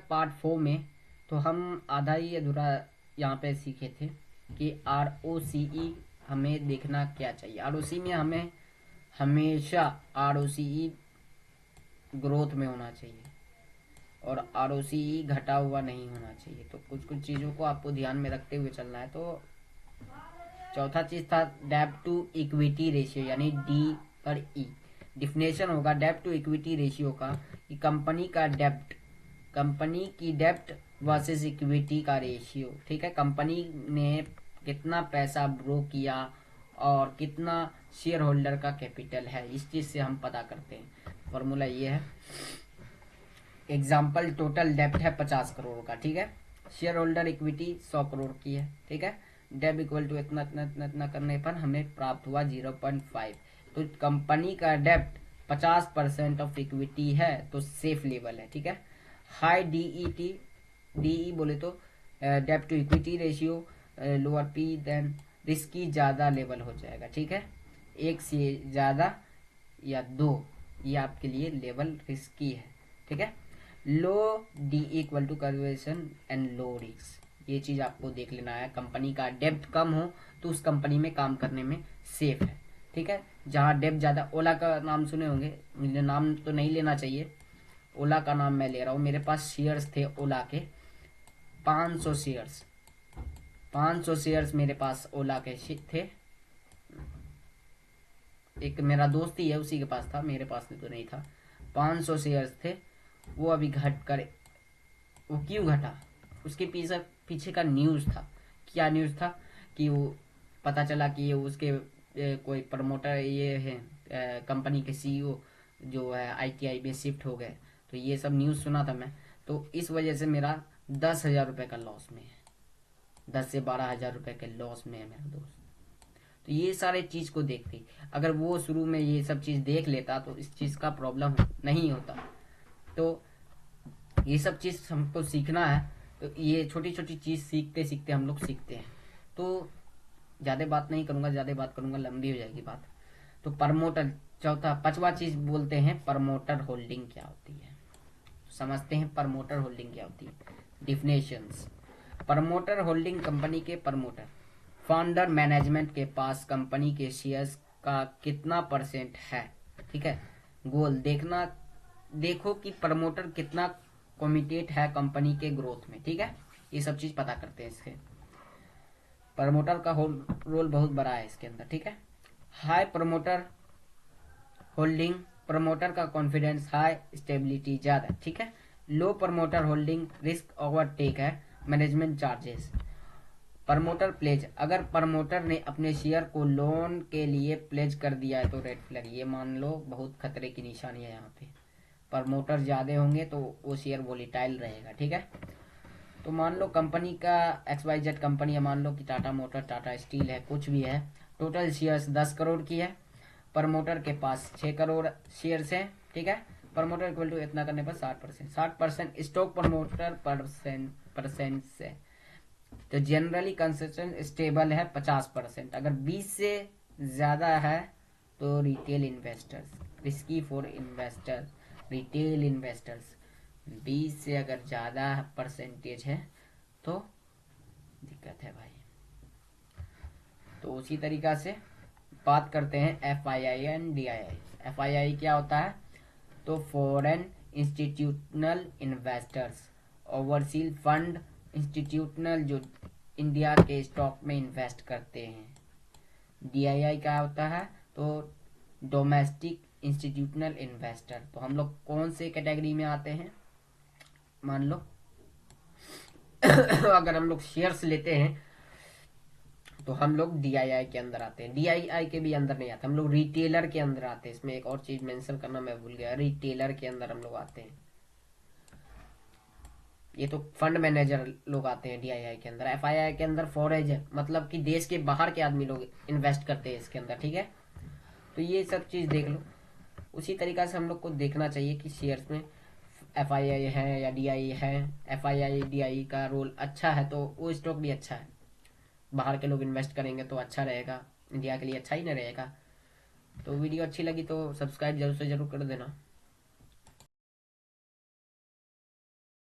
Part 4 में तो हम आधा ही अधूरा यहाँ पे सीखे थे कि ROCE हमें देखना क्या चाहिए। ROCE में हमें हमेशा ROCE ग्रोथ में होना चाहिए और ROCE घटा हुआ नहीं होना चाहिए। तो कुछ कुछ चीज़ों को आपको ध्यान में रखते हुए चलना है। तो चौथा चीज था डेब्ट टू इक्विटी रेशियो यानी D/E। डिफिनेशन होगा डेब्ट टू इक्विटी रेशियो का कि कंपनी की डेब्ट वर्सेस इक्विटी का रेशियो। ठीक है, कंपनी ने कितना पैसा ब्रो किया और कितना शेयर होल्डर का कैपिटल है, इस चीज से हम पता करते हैं। फॉर्मूला ये है, एग्जाम्पल टोटल डेब्ट है 50 करोड़ का। ठीक है, शेयर होल्डर इक्विटी 100 करोड़ की है। ठीक है, डेब इक्वल टू इतना इतना इतना इतना करने पर हमें प्राप्त हुआ 0.5। तो कंपनी का डेब्ट 50% ऑफ इक्विटी है तो सेफ लेवल है। ठीक है, हाई डीई बोले तो डेब्ट to equity ratio, lower P then risky ज्यादा लेवल हो जाएगा। ठीक है, एक से ज्यादा या 2 ये आपके लिए लेवल रिस्की है। ठीक है, low D equal to conversion and low risk, ये चीज आपको देख लेना है। कंपनी का डेब्ट कम हो तो उस कंपनी में काम करने में सेफ है। ठीक है, जहाँ डेब्ट ज्यादा, ओला का नाम सुने होंगे, मुझे नाम तो नहीं लेना चाहिए, ओला का नाम मैं ले रहा हूँ। मेरे पास शेयर्स थे ओला के 500 शेयर्स, 500 शेयर्स मेरे पास ओला के थे। एक मेरा दोस्त ही है, उसी के पास था, मेरे पास तो नहीं था। 500 शेयर्स थे, वो अभी घट कर, वो क्यों घटा, उसके पीछे का न्यूज़ था। क्या न्यूज़ था कि वो पता चला कि उसके कोई प्रमोटर ये है, कंपनी के CEO जो है ITI में शिफ्ट हो गए। तो ये सब न्यूज़ सुना था मैं, तो इस वजह से मेरा 10,000 रुपये का लॉस में है, 10 से 12,000 रुपये के लॉस में है मेरा दोस्त। तो ये सारे चीज़ को देखते, अगर वो शुरू में ये सब चीज़ देख लेता तो इस चीज़ का प्रॉब्लम नहीं होता। तो ये सब चीज़ हमको सीखना है। तो ये छोटी छोटी चीज़ सीखते सीखते हम लोग सीखते हैं। तो ज़्यादा बात नहीं करूँगा, ज़्यादा बात करूँगा लंबी हो जाएगी बात। तो प्रमोटर, चौथा पांचवा चीज़ बोलते हैं प्रमोटर होल्डिंग क्या होती है। समझते हैं प्रमोटर होल्डिंग क्या होती है। डिफिनेशंस, प्रमोटर होल्डिंग कंपनी के प्रमोटर फाउंडर मैनेजमेंट के पास कंपनी के शेयर्स का कितना % है। ठीक है, गोल देखो कि प्रमोटर कितना कमिटेड है कंपनी के ग्रोथ में। ठीक है, ये सब चीज पता करते हैं इसके। प्रमोटर का रोल बहुत बड़ा है इसके अंदर। ठीक है, हाई प्रमोटर होल्डिंग, प्रमोटर का कॉन्फिडेंस हाई, स्टेबिलिटी ज्यादा। ठीक है, लो प्रमोटर होल्डिंग, रिस्क ओवरटेक है, मैनेजमेंट चार्जेस। प्रमोटर प्लेज, अगर प्रमोटर ने अपने शेयर को लोन के लिए प्लेज कर दिया है तो रेड फ्लैग, ये मान लो बहुत खतरे की निशानी है। यहाँ पे प्रमोटर ज्यादा होंगे तो वो शेयर वोलेटाइल रहेगा। ठीक है, तो मान लो कंपनी का XYZ कंपनी है, मान लो कि टाटा मोटर, टाटा स्टील है, कुछ भी है, टोटल शेयर्स 10 करोड़ की है, प्रमोटर के पास 6 करोड़ शेयर्स हैं। ठीक है, प्रमोटर इक्वल टू इतना करने पर 60% स्टॉक प्रमोटर परसेंट से। तो जनरली कंसिस्टेंट स्टेबल है 50%। अगर 20 से ज्यादा है तो retail investors, risky for investor, retail investors. 20 से अगर ज्यादा परसेंटेज है तो दिक्कत है भाई। तो उसी तरीका से बात करते हैं FII एंड DII। FII क्या होता है, तो foreign institutional investors, overseas fund, institutional जो इंडिया के स्टॉक में इन्वेस्ट करते हैं। DII क्या होता है, तो डोमेस्टिक इंस्टीट्यूशनल इन्वेस्टर। तो हम लोग कौन से कैटेगरी में आते हैं, मान लो अगर हम लोग शेयर्स लेते हैं तो हम लोग DII के अंदर आते हैं। DII के भी अंदर नहीं आते, हम लोग रिटेलर के अंदर आते हैं। इसमें एक और चीज मेंशन करना मैं भूल गया, रिटेलर के अंदर हम लोग आते हैं। ये तो फंड मैनेजर लोग आते हैं DII के अंदर। FII के अंदर फॉरेन, मतलब कि देश के बाहर के आदमी लोग इन्वेस्ट करते हैं इसके अंदर। ठीक है, तो ये सब चीज देख लो। उसी तरीका से हम लोग को देखना चाहिए कि शेयर्स में FII है या DII है। FII DII का रोल अच्छा है तो वो स्टॉक भी अच्छा है, बाहर के लोग इन्वेस्ट करेंगे तो अच्छा रहेगा, इंडिया के लिए अच्छा ही नहीं रहेगा। तो वीडियो अच्छी लगी तो सब्सक्राइब जरूर से जरूर कर देना।